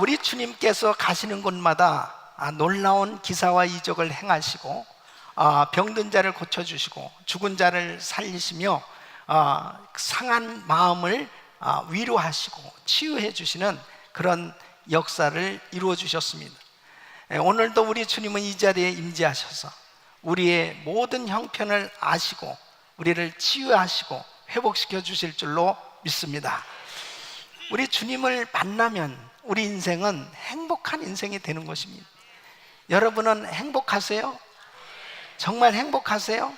우리 주님께서 가시는 곳마다 놀라운 기사와 이적을 행하시고 병든 자를 고쳐주시고 죽은 자를 살리시며 상한 마음을 위로하시고 치유해 주시는 그런 역사를 이루어 주셨습니다. 오늘도 우리 주님은 이 자리에 임재하셔서 우리의 모든 형편을 아시고 우리를 치유하시고 회복시켜 주실 줄로 믿습니다. 우리 주님을 만나면 우리 인생은 행복한 인생이 되는 것입니다. 여러분은 행복하세요? 정말 행복하세요?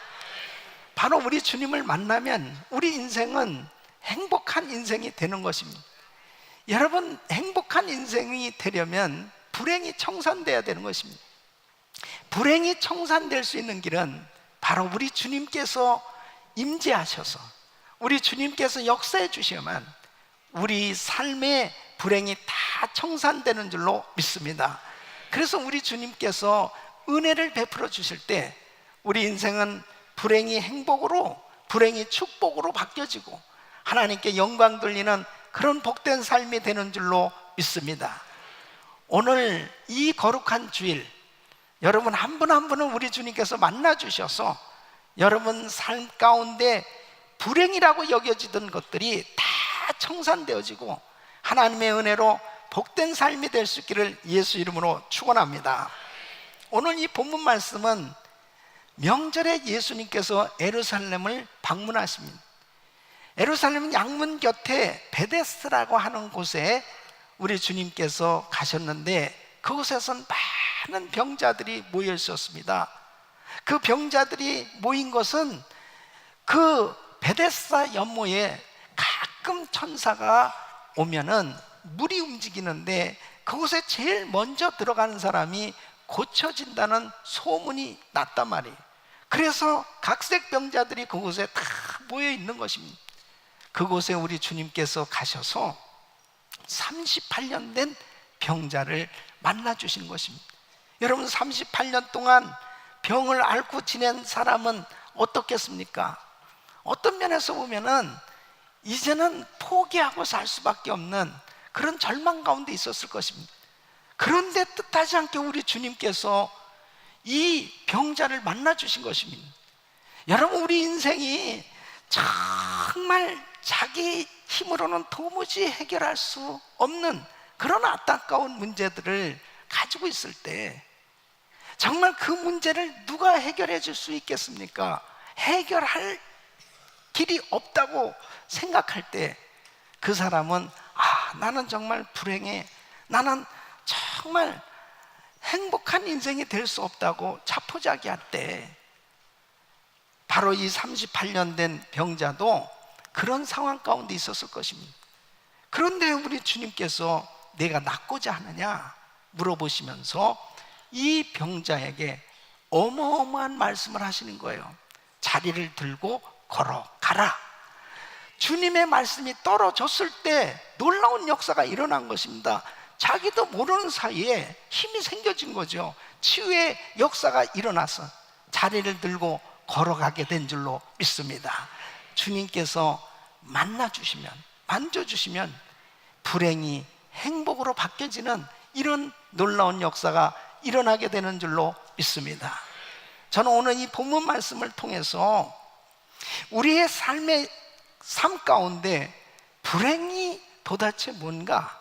바로 우리 주님을 만나면 우리 인생은 행복한 인생이 되는 것입니다. 여러분, 행복한 인생이 되려면 불행이 청산돼야 되는 것입니다. 불행이 청산될 수 있는 길은 바로 우리 주님께서 임재하셔서 우리 주님께서 역사해 주셔야만 우리 삶의 불행이 다 청산되는 줄로 믿습니다. 그래서 우리 주님께서 은혜를 베풀어 주실 때 우리 인생은 불행이 행복으로, 불행이 축복으로 바뀌어지고 하나님께 영광 돌리는 그런 복된 삶이 되는 줄로 믿습니다. 오늘 이 거룩한 주일, 여러분 한 분 한 분은 우리 주님께서 만나 주셔서 여러분 삶 가운데 불행이라고 여겨지던 것들이 다 청산되어지고 하나님의 은혜로 복된 삶이 될 수 있기를 예수 이름으로 축원합니다. 오늘 이 본문 말씀은 명절에 예수님께서 예루살렘을 방문하십니다. 예루살렘 양문 곁에 베데스라고 하는 곳에 우리 주님께서 가셨는데 그곳에선 많은 병자들이 모여 있었습니다. 그 병자들이 모인 것은 그 베데스다 연못에 가끔 천사가 오면은 물이 움직이는데 그곳에 제일 먼저 들어가는 사람이 고쳐진다는 소문이 났단 말이에요. 그래서 각색 병자들이 그곳에 다 모여 있는 것입니다. 그곳에 우리 주님께서 가셔서 38년 된 병자를 만나 주신 것입니다. 여러분, 38년 동안 병을 앓고 지낸 사람은 어떻겠습니까? 어떤 면에서 보면은 이제는 포기하고 살 수밖에 없는 그런 절망 가운데 있었을 것입니다. 그런데 뜻하지 않게 우리 주님께서 이 병자를 만나 주신 것입니다. 여러분, 우리 인생이 정말 자기 힘으로는 도무지 해결할 수 없는 그런 안타까운 문제들을 가지고 있을 때 정말 그 문제를 누가 해결해 줄 수 있겠습니까? 해결할 길이 없다고 생각할 때 그 사람은 나는 정말 불행해, 나는 정말 행복한 인생이 될 수 없다고 자포자기할 때 바로 이 38년 된 병자도 그런 상황 가운데 있었을 것입니다. 그런데 우리 주님께서 내가 낫고자 하느냐 물어보시면서 이 병자에게 어마어마한 말씀을 하시는 거예요. 자리를 들고 걸어가라. 주님의 말씀이 떨어졌을 때 놀라운 역사가 일어난 것입니다. 자기도 모르는 사이에 힘이 생겨진 거죠. 치유의 역사가 일어나서 자리를 들고 걸어가게 된 줄로 믿습니다. 주님께서 만나주시면, 만져주시면 불행이 행복으로 바뀌어지는 이런 놀라운 역사가 일어나게 되는 줄로 믿습니다. 저는 오늘 이 본문 말씀을 통해서 우리의 삶의 삶 가운데 불행이 도대체 뭔가,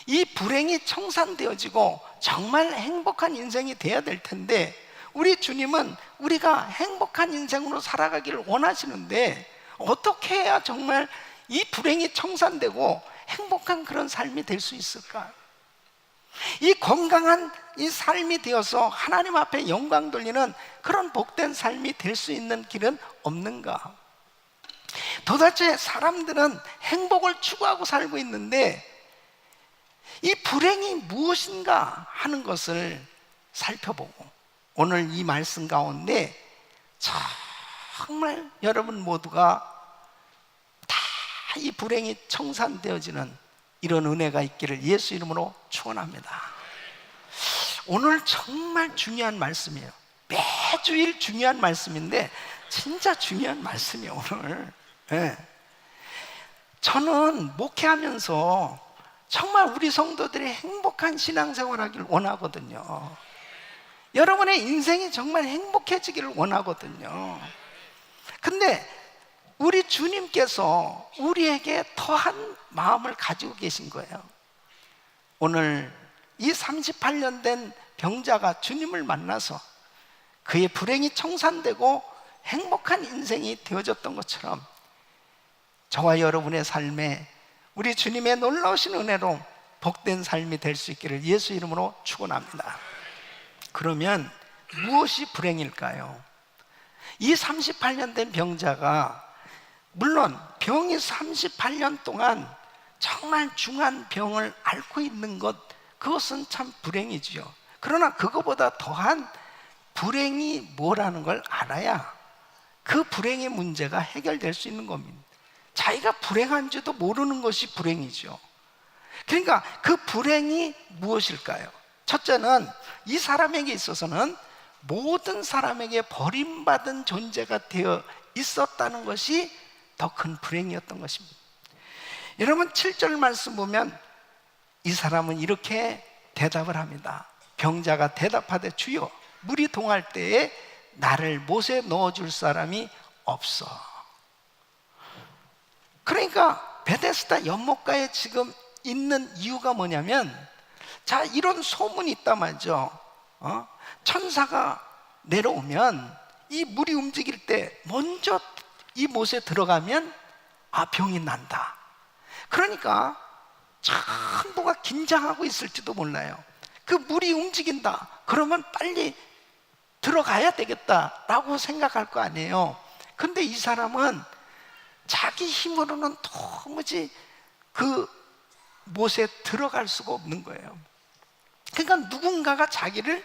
이 불행이 청산되어지고 정말 행복한 인생이 돼야 될 텐데 우리 주님은 우리가 행복한 인생으로 살아가기를 원하시는데 어떻게 해야 정말 이 불행이 청산되고 행복한 그런 삶이 될 수 있을까? 이 건강한 이 삶이 되어서 하나님 앞에 영광 돌리는 그런 복된 삶이 될 수 있는 길은 없는가? 도대체 사람들은 행복을 추구하고 살고 있는데 이 불행이 무엇인가 하는 것을 살펴보고 오늘 이 말씀 가운데 정말 여러분 모두가 다 이 불행이 청산되어지는 이런 은혜가 있기를 예수 이름으로 축원합니다. 오늘 정말 중요한 말씀이에요. 매주일 중요한 말씀인데 진짜 중요한 말씀이에요 오늘. 네. 저는 목회하면서 정말 우리 성도들이 행복한 신앙생활하기를 원하거든요. 여러분의 인생이 정말 행복해지기를 원하거든요. 근데 우리 주님께서 우리에게 더한 마음을 가지고 계신 거예요. 오늘 이 38년 된 병자가 주님을 만나서 그의 불행이 청산되고 행복한 인생이 되어졌던 것처럼 저와 여러분의 삶에 우리 주님의 놀라우신 은혜로 복된 삶이 될 수 있기를 예수 이름으로 축원합니다. 그러면 무엇이 불행일까요? 이 38년 된 병자가 물론 병이 38년 동안 정말 중한 병을 앓고 있는 것, 그것은 참 불행이지요. 그러나 그거보다 더한 불행이 뭐라는 걸 알아야 그 불행의 문제가 해결될 수 있는 겁니다. 자기가 불행한지도 모르는 것이 불행이죠. 그러니까 그 불행이 무엇일까요? 첫째는 이 사람에게 있어서는 모든 사람에게 버림받은 존재가 되어 있었다는 것이 더 큰 불행이었던 것입니다. 여러분 7절 말씀 보면 이 사람은 이렇게 대답을 합니다. 병자가 대답하되 주여 물이 동할 때에 나를 못에 넣어줄 사람이 없어. 그러니까 베데스다 연못가에 지금 있는 이유가 뭐냐면, 자, 이런 소문이 있단 말이죠. 천사가 내려오면 이 물이 움직일 때 먼저 이 못에 들어가면 병이 난다. 그러니까 전부가 긴장하고 있을지도 몰라요. 그 물이 움직인다 그러면 빨리 들어가야 되겠다라고 생각할 거 아니에요. 근데 이 사람은 자기 힘으로는 도무지 그 못에 들어갈 수가 없는 거예요. 그러니까 누군가가 자기를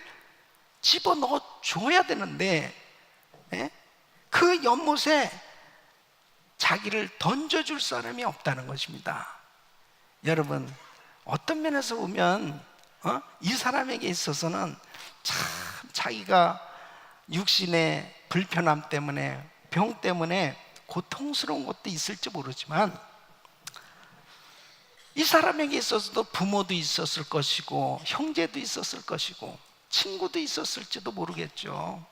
집어넣어 줘야 되는데, 그 연못에 자기를 던져줄 사람이 없다는 것입니다. 여러분, 어떤 면에서 보면 이 사람에게 있어서는 참 자기가 육신의 불편함 때문에, 병 때문에 고통스러운 것도 있을지 모르지만, 이 사람에게 있어서도 부모도 있었을 것이고 형제도 있었을 것이고 친구도 있었을지도 모르겠죠.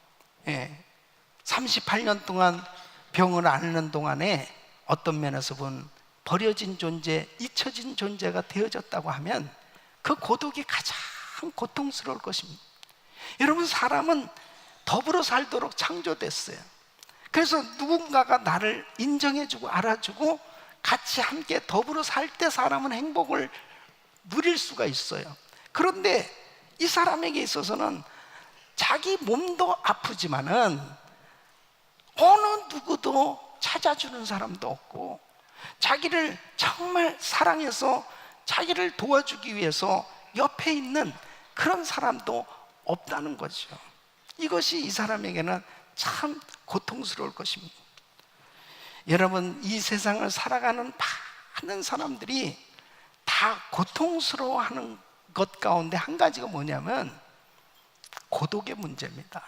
38년 동안 병을 앓는 동안에 어떤 면에서 본 버려진 존재, 잊혀진 존재가 되어졌다고 하면 그 고독이 가장 고통스러울 것입니다. 여러분, 사람은 더불어 살도록 창조됐어요. 그래서 누군가가 나를 인정해주고 알아주고 같이 함께 더불어 살 때 사람은 행복을 누릴 수가 있어요. 그런데 이 사람에게 있어서는 자기 몸도 아프지만은 어느 누구도 찾아주는 사람도 없고, 자기를 정말 사랑해서 자기를 도와주기 위해서 옆에 있는 그런 사람도 없다는 거죠. 이것이 이 사람에게는 참 고통스러울 것입니다. 여러분, 이 세상을 살아가는 많은 사람들이 다 고통스러워하는 것 가운데 한 가지가 뭐냐면 고독의 문제입니다.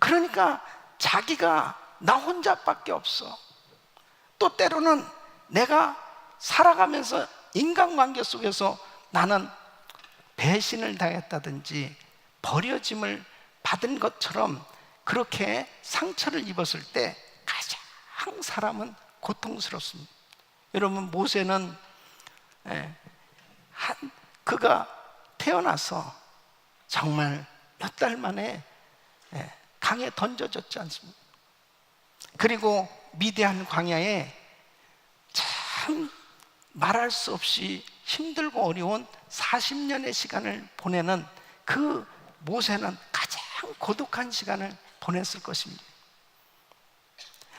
그러니까 자기가 나 혼자밖에 없어. 또 때로는 내가 살아가면서 인간관계 속에서 나는 배신을 당했다든지 버려짐을 받은 것처럼 그렇게 상처를 입었을 때 가장 사람은 고통스럽습니다. 여러분, 모세는 그가 태어나서 정말 몇 달 만에 강에 던져졌지 않습니까? 그리고 미디안 광야에 참 말할 수 없이 힘들고 어려운 40년의 시간을 보내는 그 모세는 가장 고독한 시간을 보냈을 것입니다.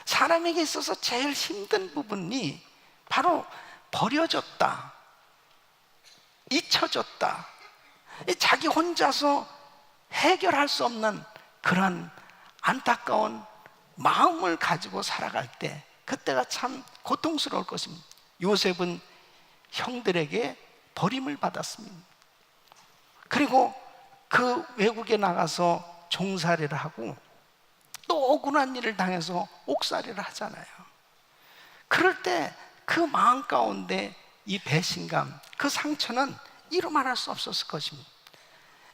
사람에게 있어서 제일 힘든 부분이 바로 버려졌다, 잊혀졌다, 자기 혼자서 해결할 수 없는 그런 안타까운 마음을 가지고 살아갈 때, 그때가 참 고통스러울 것입니다. 요셉은 형들에게 버림을 받았습니다. 그리고 그 외국에 나가서 종살이를 하고 또 억울한 일을 당해서 옥살이를 하잖아요. 그럴 때 그 마음 가운데 이 배신감, 그 상처는 이루 말할 수 없었을 것입니다.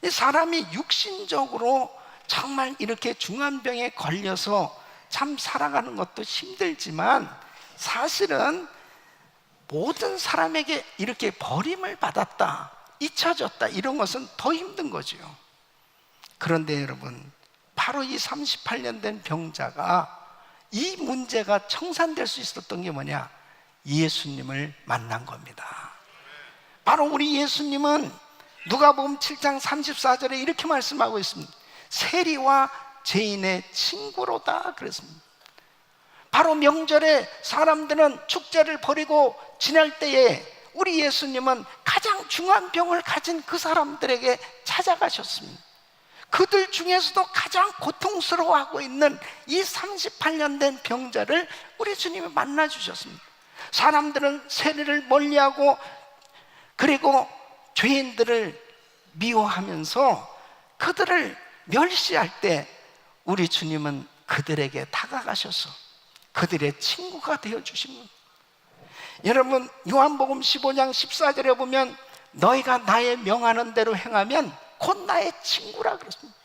이 사람이 육신적으로 정말 이렇게 중환병에 걸려서 참 살아가는 것도 힘들지만, 사실은 모든 사람에게 이렇게 버림을 받았다, 잊혀졌다, 이런 것은 더 힘든 거지요. 그런데 여러분, 바로 이 38년 된 병자가 이 문제가 청산될 수 있었던 게 뭐냐? 예수님을 만난 겁니다. 바로 우리 예수님은 누가복음 7장 34절에 이렇게 말씀하고 있습니다. 세리와 죄인의 친구로다 그랬습니다. 바로 명절에 사람들은 축제를 벌이고 지낼 때에 우리 예수님은 가장 중한 병을 가진 그 사람들에게 찾아가셨습니다. 그들 중에서도 가장 고통스러워하고 있는 이 38년 된 병자를 우리 주님이 만나 주셨습니다. 사람들은 세리를 멀리하고 그리고 죄인들을 미워하면서 그들을 멸시할 때 우리 주님은 그들에게 다가가셔서 그들의 친구가 되어주십니다. 여러분, 요한복음 15장 14절에 보면 너희가 나의 명하는 대로 행하면 곧 나의 친구라 그랬습니다.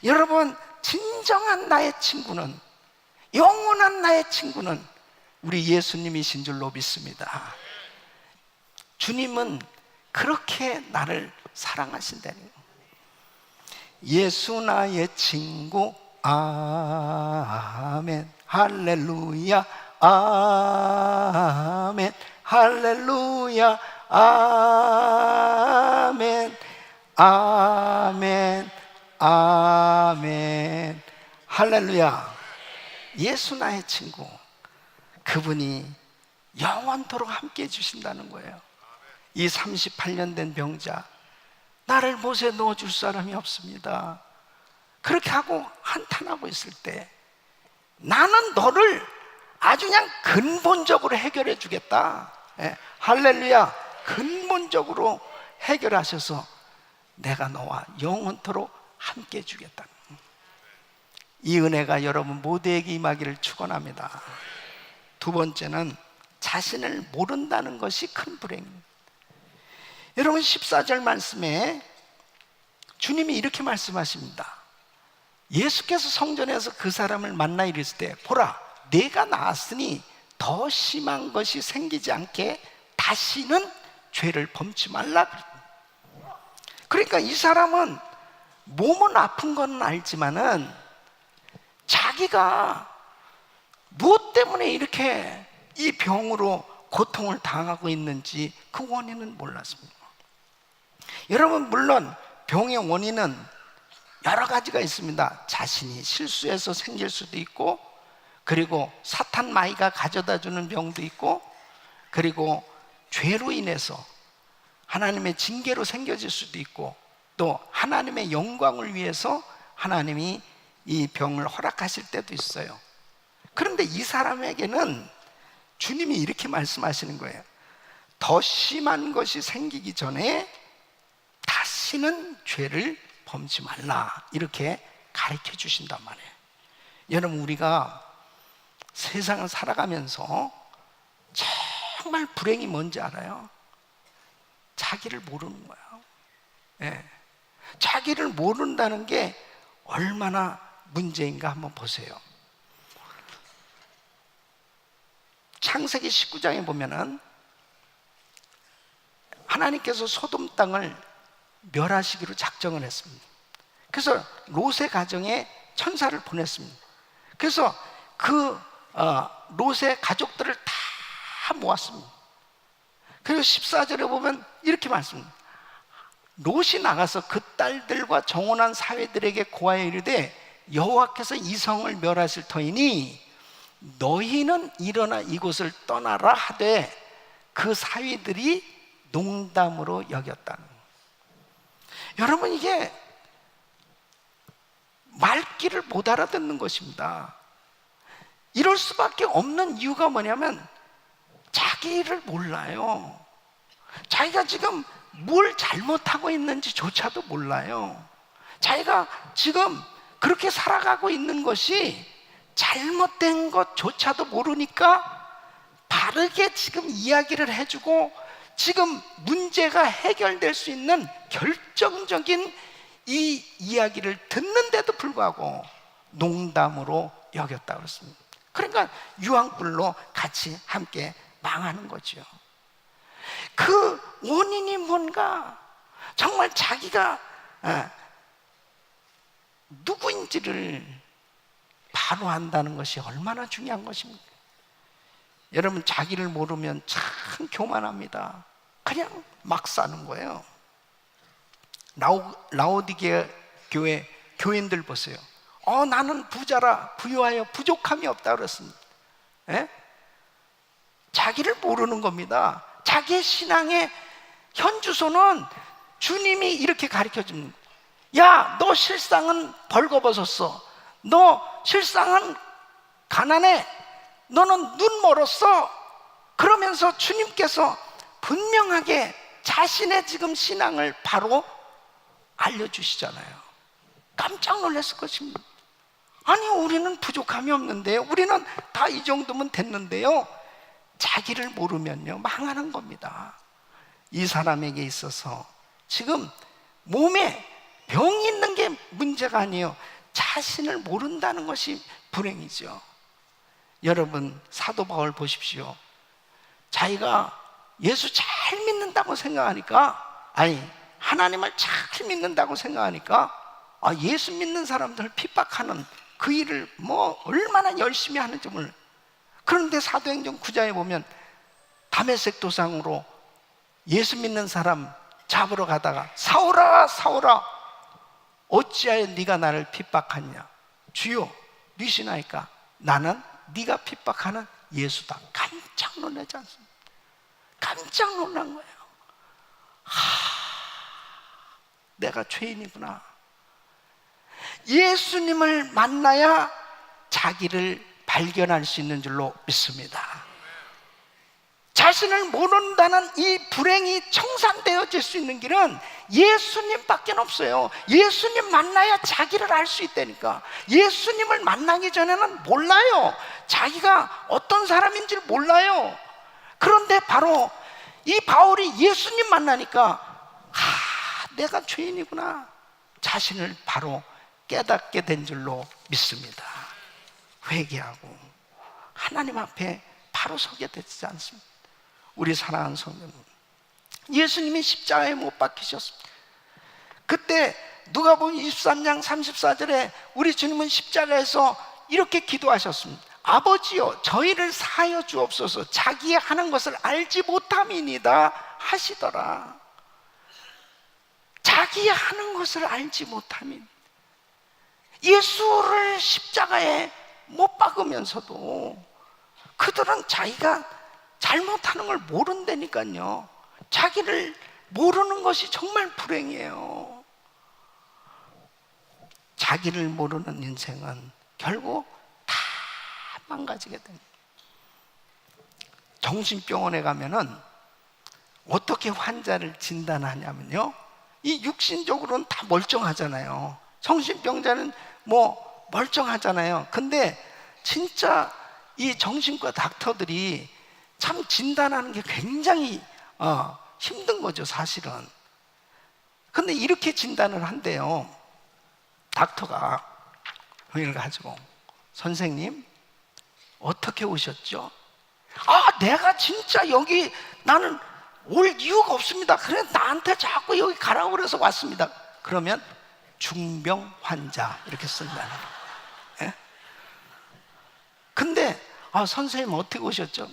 여러분, 진정한 나의 친구는, 영원한 나의 친구는 우리 예수님이신 줄로 믿습니다. 주님은 그렇게 나를 사랑하신다는 거예요. 예수 나의 친구, 아멘, 할렐루야, 아멘, 할렐루야, 아멘, 아멘, 아멘, 할렐루야. 예수 나의 친구, 그분이 영원토록 함께 해주신다는 거예요. 이 38년 된 병자, 나를 못에 넣어줄 사람이 없습니다. 그렇게 하고 한탄하고 있을 때 나는 너를 아주 그냥 근본적으로 해결해 주겠다. 할렐루야. 근본적으로 해결하셔서 내가 너와 영원토록 함께 해주겠다. 이 은혜가 여러분 모두에게 임하기를 축원합니다. 두 번째는 자신을 모른다는 것이 큰 불행입니다. 여러분, 14절 말씀에 주님이 이렇게 말씀하십니다. 예수께서 성전에서 그 사람을 만나 이르실 때, 보라, 내가 나았으니 더 심한 것이 생기지 않게 다시는 죄를 범치 말라. 그러니까 이 사람은 몸은 아픈 건 알지만은 자기가 무엇 때문에 이렇게 이 병으로 고통을 당하고 있는지 그 원인은 몰랐습니다. 여러분, 물론 병의 원인은 여러 가지가 있습니다. 자신이 실수해서 생길 수도 있고, 그리고 사탄 마귀가 가져다 주는 병도 있고, 그리고 죄로 인해서 하나님의 징계로 생겨질 수도 있고, 또 하나님의 영광을 위해서 하나님이 이 병을 허락하실 때도 있어요. 그런데 이 사람에게는 주님이 이렇게 말씀하시는 거예요. 더 심한 것이 생기기 전에 다시는 죄를 범치 말라, 이렇게 가르쳐 주신단 말이에요. 여러분, 우리가 세상을 살아가면서 정말 불행이 뭔지 알아요? 자기를 모르는 거예요. 예. 자기를 모른다는 게 얼마나 문제인가 한번 보세요. 창세기 19장에 보면은 하나님께서 소돔 땅을 멸하시기로 작정을 했습니다. 그래서 롯의 가정에 천사를 보냈습니다. 그래서 그 롯의 가족들을 다 모았습니다. 그리고 14절에 보면 이렇게 말씀합니다. 롯이 나가서 그 딸들과 정혼한 사회들에게 고하여 이르되 여호와께서 이 성을 멸하실 터이니 너희는 일어나 이곳을 떠나라 하되 그 사위들이 농담으로 여겼다는 거예요. 여러분, 이게 말귀를 못 알아듣는 것입니다. 이럴 수밖에 없는 이유가 뭐냐면 자기를 몰라요. 자기가 지금 뭘 잘못하고 있는지조차도 몰라요. 자기가 지금 그렇게 살아가고 있는 것이 잘못된 것조차도 모르니까 바르게 지금 이야기를 해주고 지금 문제가 해결될 수 있는 결정적인 이 이야기를 듣는데도 불구하고 농담으로 여겼다고 그랬습니다. 그러니까 유황불로 같이 함께 망하는 거죠. 그 원인이 뭔가, 정말 자기가 누구인지를 바로 안다는 것이 얼마나 중요한 것입니까? 여러분, 자기를 모르면 참 교만합니다. 그냥 막 사는 거예요. 라오디게아 교회 교인들 보세요. 나는 부자라 부유하여 부족함이 없다 그랬습니다. 예? 자기를 모르는 겁니다. 자기의 신앙의 현주소는 주님이 이렇게 가르쳐 줍니다. 야, 너 실상은 벌거벗었어. 너 실상은 가난해. 너는 눈 멀었어. 그러면서 주님께서 분명하게 자신의 지금 신앙을 바로 알려주시잖아요. 깜짝 놀랐을 것입니다. 아니, 우리는 부족함이 없는데요, 우리는 다 이 정도면 됐는데요. 자기를 모르면요 망하는 겁니다. 이 사람에게 있어서 지금 몸에 병이 있는 게 문제가 아니에요. 자신을 모른다는 것이 불행이죠. 여러분, 사도 바울 보십시오. 자기가 예수 잘 믿는다고 생각하니까, 아니 하나님을 잘 믿는다고 생각하니까 예수 믿는 사람들 핍박하는 그 일을 얼마나 열심히 하는지 몰라요. 그런데 사도행전 9장에 보면 다메섹 도상으로 예수 믿는 사람 잡으러 가다가 사울아 사울아 어찌하여 네가 나를 핍박하냐. 주여 니시나이까 나는 네가 핍박하는 예수다. 깜짝 놀라지 않습니까? 깜짝 놀란 거예요. 내가 죄인이구나. 예수님을 만나야 자기를 발견할 수 있는 줄로 믿습니다. 자신을 모른다는 이 불행이 청산되어질 수 있는 길은 예수님밖에 없어요. 예수님 만나야 자기를 알 수 있다니까. 예수님을 만나기 전에는 몰라요. 자기가 어떤 사람인지를 몰라요. 그런데 바로 이 바울이 예수님 만나니까 내가 죄인이구나, 자신을 바로 깨닫게 된 줄로 믿습니다. 회개하고 하나님 앞에 바로 서게 되지 않습니다. 우리 사랑하는 성도님, 예수님이 십자가에 못 박히셨습니다. 그때 누가복음 23장 34절에 우리 주님은 십자가에서 이렇게 기도하셨습니다. 아버지여, 저희를 사하여 주옵소서. 자기의 하는 것을 알지 못함이니이다 하시더라. 자기의 하는 것을 알지 못함이니. 예수를 십자가에 못 박으면서도 그들은 자기가 잘못하는 걸 모른다니까요. 자기를 모르는 것이 정말 불행이에요. 자기를 모르는 인생은 결국 다 망가지게 됩니다. 정신병원에 가면은 어떻게 환자를 진단하냐면요, 이 육신적으로는 다 멀쩡하잖아요. 정신병자는 멀쩡하잖아요. 근데 진짜 이 정신과 닥터들이 참 진단하는 게 굉장히 힘든 거죠, 사실은. 근데 이렇게 진단을 한대요. 닥터가 병인을 가지고, 선생님 어떻게 오셨죠? 내가 진짜 여기 나는 올 이유가 없습니다. 그래 나한테 자꾸 여기 가라고 그래서 왔습니다. 그러면 중병 환자 이렇게 쓴다는 거예요. 예? 근데 선생님 어떻게 오셨죠?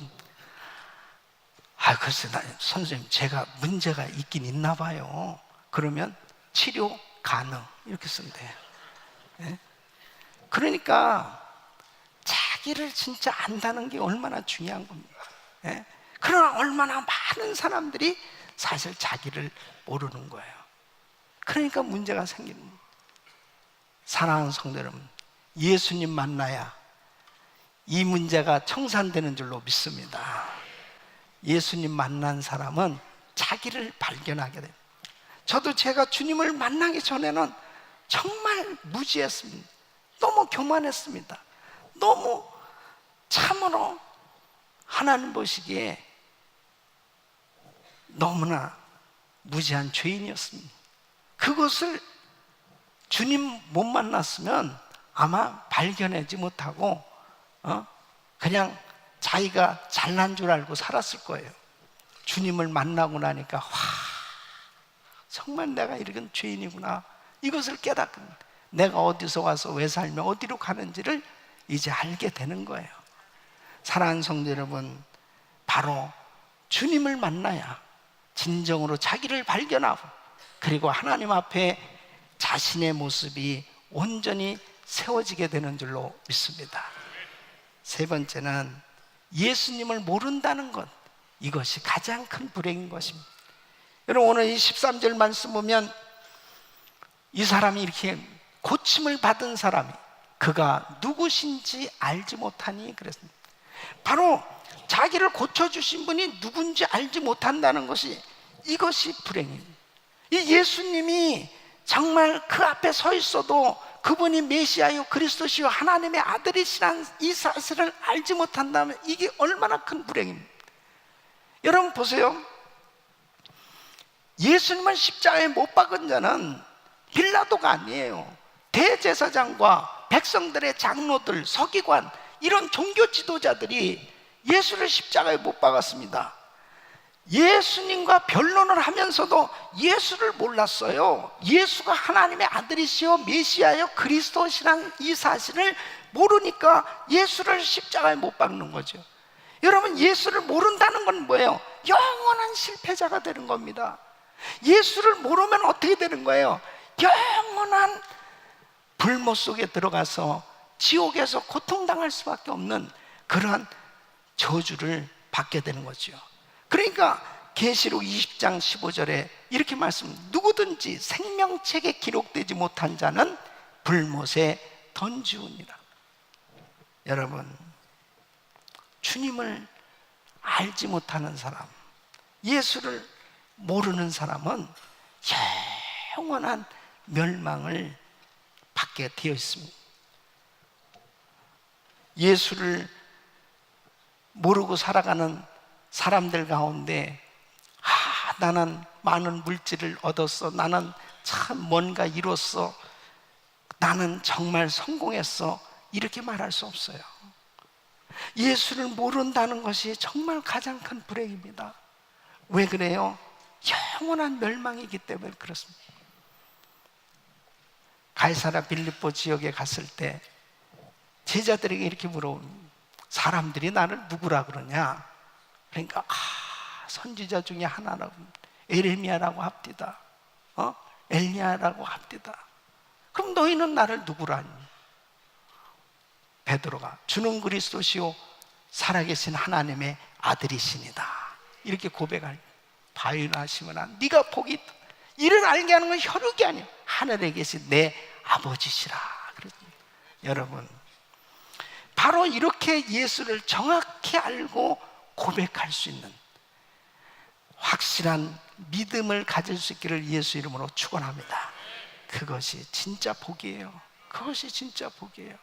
글쎄, 선생님 제가 문제가 있긴 있나 봐요. 그러면 치료 가능 이렇게 쓴대요. 예? 그러니까 자기를 진짜 안다는 게 얼마나 중요한 겁니다. 예? 그러나 얼마나 많은 사람들이 사실 자기를 모르는 거예요. 그러니까 문제가 생기는 거예요. 사랑하는 성도 여러분, 예수님 만나야 이 문제가 청산되는 줄로 믿습니다. 예수님 만난 사람은 자기를 발견하게 됩니다. 저도 제가 주님을 만나기 전에는 정말 무지했습니다. 너무 교만했습니다. 너무 참으로 하나님 보시기에 너무나 무지한 죄인이었습니다. 그것을 주님 못 만났으면 아마 발견하지 못하고 그냥 자기가 잘난 줄 알고 살았을 거예요. 주님을 만나고 나니까 와, 정말 내가 이런 죄인이구나, 이것을 깨닫고 내가 어디서 와서 왜 살며 어디로 가는지를 이제 알게 되는 거예요. 사랑하는 성도 여러분, 바로 주님을 만나야 진정으로 자기를 발견하고 그리고 하나님 앞에 자신의 모습이 온전히 세워지게 되는 줄로 믿습니다. 세 번째는 예수님을 모른다는 것, 이것이 가장 큰 불행인 것입니다. 여러분, 오늘 이 13절 말씀 보면 이 사람이 이렇게 고침을 받은 사람이 그가 누구신지 알지 못하니 그랬습니다. 바로 자기를 고쳐주신 분이 누군지 알지 못한다는 것이, 이것이 불행입니다. 이 예수님이 정말 그 앞에 서 있어도 그분이 메시아요 그리스도시요 하나님의 아들이시라는 이 사실을 알지 못한다면 이게 얼마나 큰 불행입니다. 여러분 보세요. 예수님을 십자가에 못 박은 자는 빌라도가 아니에요. 대제사장과 백성들의 장로들, 서기관, 이런 종교 지도자들이 예수를 십자가에 못 박았습니다. 예수님과 변론을 하면서도 예수를 몰랐어요. 예수가 하나님의 아들이시요 메시아요 그리스도시란 이 사실을 모르니까 예수를 십자가에 못 박는 거죠. 여러분, 예수를 모른다는 건 뭐예요? 영원한 실패자가 되는 겁니다. 예수를 모르면 어떻게 되는 거예요? 영원한 불못 속에 들어가서 지옥에서 고통당할 수밖에 없는 그러한 저주를 받게 되는 거죠. 그러니까 계시록 20장 15절에 이렇게 누구든지 생명책에 기록되지 못한 자는 불못에 던지우니라. 여러분, 주님을 알지 못하는 사람, 예수를 모르는 사람은 영원한 멸망을 받게 되어 있습니다. 예수를 모르고 살아가는 사람들 가운데 나는 많은 물질을 얻었어, 나는 참 뭔가 이뤘어, 나는 정말 성공했어, 이렇게 말할 수 없어요. 예수를 모른다는 것이 정말 가장 큰 불행입니다. 왜 그래요? 영원한 멸망이기 때문에 그렇습니다. 가이사랴 빌립보 지역에 갔을 때 제자들에게 이렇게 물어봅니다. 사람들이 나를 누구라 그러냐? 그러니까 선지자 중에 하나라고, 에레미야라고 합디다, 엘리야라고 합디다. 그럼 너희는 나를 누구라 하니? 베드로가 주는 그리스도시요 살아계신 하나님의 아들이시니다, 이렇게 고백할. 바위나 시므나 네가 복이 있다. 이를 알게 하는 건 혈육이 아니에요. 하늘에 계신 내 아버지시라. 여러분, 바로 이렇게 예수를 정확히 알고 고백할 수 있는 확실한 믿음을 가질 수 있기를 예수 이름으로 축원합니다. 그것이 진짜 복이에요. 그것이 진짜 복이에요.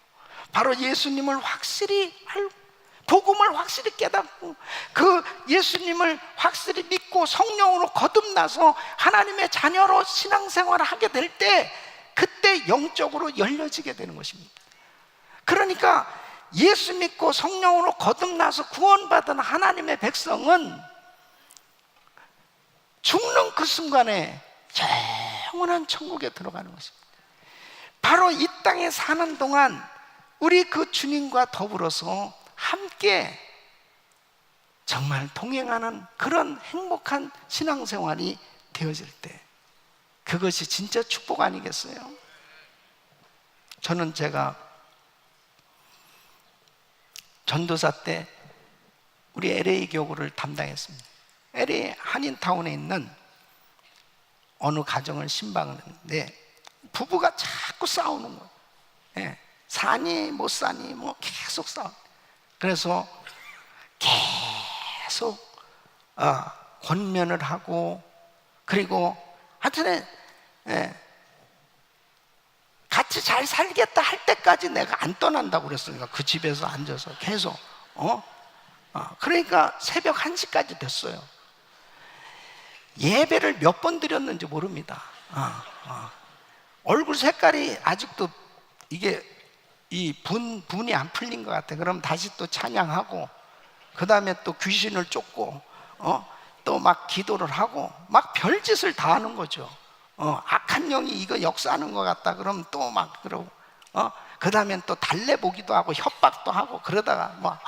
바로 예수님을 확실히 알고, 복음을 확실히 깨닫고, 그 예수님을 확실히 믿고 성령으로 거듭나서 하나님의 자녀로 신앙생활을 하게 될 때, 그때 영적으로 열려지게 되는 것입니다. 그러니까 예수 믿고 성령으로 거듭나서 구원받은 하나님의 백성은 죽는 그 순간에 영원한 천국에 들어가는 것입니다. 바로 이 땅에 사는 동안 우리 그 주님과 더불어서 함께 정말 동행하는 그런 행복한 신앙생활이 되어질 때, 그것이 진짜 축복 아니겠어요? 저는 제가 전도사 때 우리 LA 교구를 담당했습니다. LA 한인타운에 있는 어느 가정을 신방을 했는데 부부가 자꾸 싸우는 거예요. 예, 사니 못 사니 뭐 계속 싸워. 그래서 계속 권면을 하고, 그리고 하여튼 같이 잘 살겠다 할 때까지 내가 안 떠난다고 그랬으니까 그 집에서 앉아서 계속 그러니까 새벽 1시까지 됐어요. 예배를 몇 번 드렸는지 모릅니다. 얼굴 색깔이 아직도 이게 분이 안 풀린 것 같아. 그럼 다시 또 찬양하고, 그 다음에 또 귀신을 쫓고, 또 막 기도를 하고, 막 별짓을 다 하는 거죠. 악한 영이 이거 역사하는 것 같다. 그럼 또 막 그러고, 그 다음엔 또 달래보기도 하고, 협박도 하고, 그러다가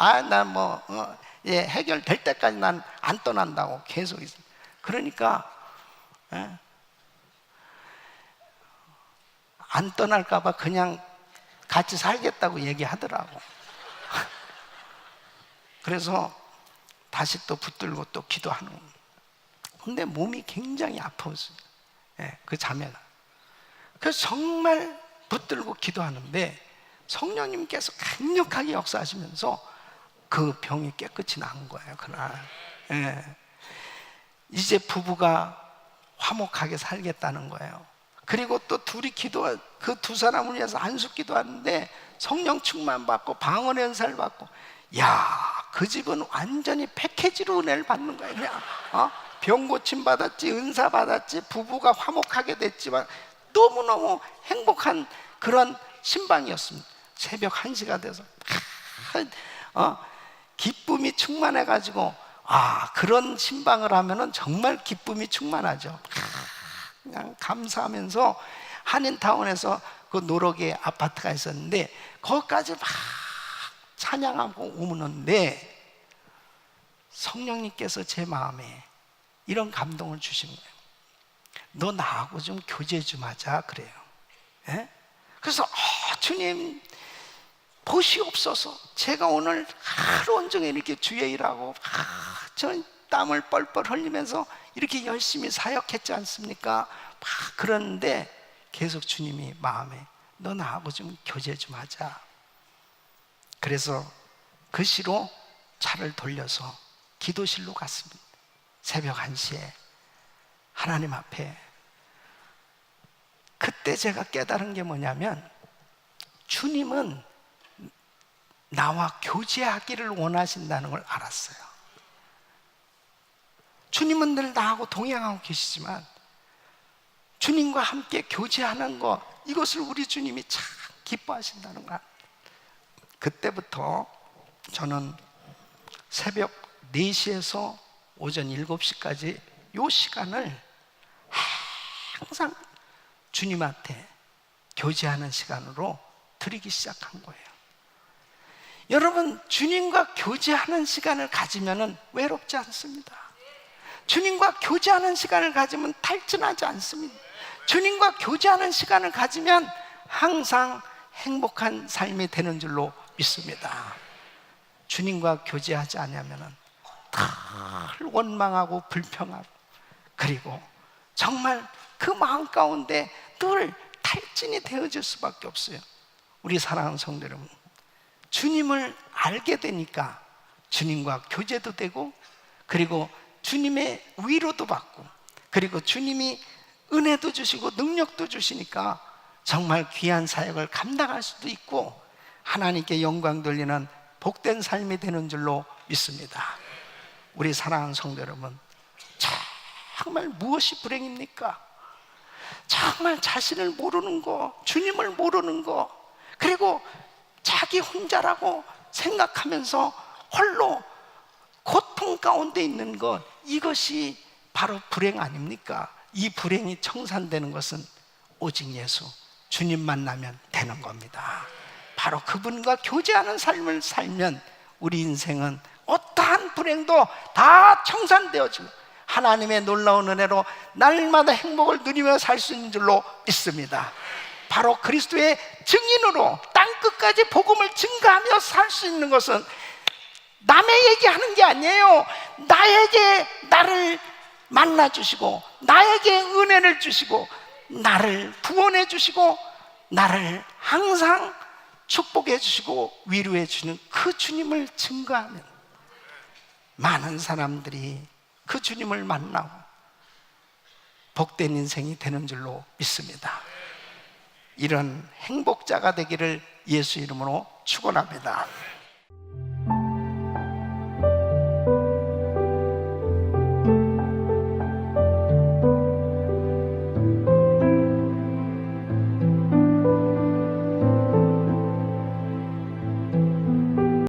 해결될 때까지 난 안 떠난다고 계속 있어. 그러니까, 안 떠날까봐 그냥 같이 살겠다고 얘기하더라고. 그래서 다시 또 붙들고 또 기도하는 겁니다. 근데 몸이 굉장히 아팠어요. 그 자매가. 그래서 정말 붙들고 기도하는데 성령님께서 강력하게 역사하시면서 그 병이 깨끗이 난 거예요, 그날. 이제 부부가 화목하게 살겠다는 거예요. 그리고 또 둘이 그 두 사람을 위해서 안수 기도하는데 성령 충만 받고 방언 연사를 받고, 그 집은 완전히 패키지로 은혜를 받는 거예요. 그냥 병 고침 받았지, 은사 받았지, 부부가 화목하게 됐지만 너무너무 행복한 그런 신방이었습니다. 새벽 1시가 돼서 기쁨이 충만해가지고, 그런 신방을 하면은 정말 기쁨이 충만하죠. 그냥 감사하면서 한인타운에서 그 노력의 아파트가 있었는데 거기까지 막 찬양하고 오는데 성령님께서 제 마음에 이런 감동을 주신 거예요. 너 나하고 좀 교제 좀 하자 그래요. 그래서 주님 보시옵소서. 제가 오늘 하루 온종일 이렇게 주의 일하고 저 땀을 뻘뻘 흘리면서 이렇게 열심히 사역했지 않습니까? 막 그러는데 계속 주님이 마음에 너 나하고 좀 교제 좀 하자. 그래서 그 시로 차를 돌려서 기도실로 갔습니다. 새벽 1시에 하나님 앞에. 그때 제가 깨달은 게 뭐냐면 주님은 나와 교제하기를 원하신다는 걸 알았어요. 주님은 늘 나하고 동행하고 계시지만 주님과 함께 교제하는 것, 이것을 우리 주님이 참 기뻐하신다는 것. 그때부터 저는 새벽 4시에서 오전 7시까지 이 시간을 항상 주님한테 교제하는 시간으로 드리기 시작한 거예요. 여러분, 주님과 교제하는 시간을 가지면 외롭지 않습니다. 주님과 교제하는 시간을 가지면 탈진하지 않습니다. 주님과 교제하는 시간을 가지면 항상 행복한 삶이 되는 줄로 믿습니다. 주님과 교제하지 않으면 늘 원망하고 불평하고, 그리고 정말 그 마음 가운데 늘 탈진이 되어질 수밖에 없어요. 우리 사랑하는 성도 여러분, 주님을 알게 되니까 주님과 교제도 되고, 그리고 주님의 위로도 받고, 그리고 주님이 은혜도 주시고 능력도 주시니까 정말 귀한 사역을 감당할 수도 있고 하나님께 영광 돌리는 복된 삶이 되는 줄로 믿습니다. 우리 사랑하는 성도 여러분, 정말 무엇이 불행입니까? 정말 자신을 모르는 거, 주님을 모르는 거, 그리고 자기 혼자라고 생각하면서 홀로 고통 가운데 있는 것, 이것이 바로 불행 아닙니까? 이 불행이 청산되는 것은 오직 예수, 주님 만나면 되는 겁니다. 바로 그분과 교제하는 삶을 살면 우리 인생은 어떠한 불행도 다 청산되어지고 하나님의 놀라운 은혜로 날마다 행복을 누리며 살 수 있는 줄로 믿습니다. 바로 그리스도의 증인으로 땅끝까지 복음을 증거하며 살 수 있는 것은 남의 얘기하는 게 아니에요. 나에게 나를 만나주시고, 나에게 은혜를 주시고, 나를 구원해 주시고, 나를 항상 축복해 주시고 위로해 주는 그 주님을 증거하면 많은 사람들이 그 주님을 만나고 복된 인생이 되는 줄로 믿습니다. 이런 행복자가 되기를 예수 이름으로 축원합니다.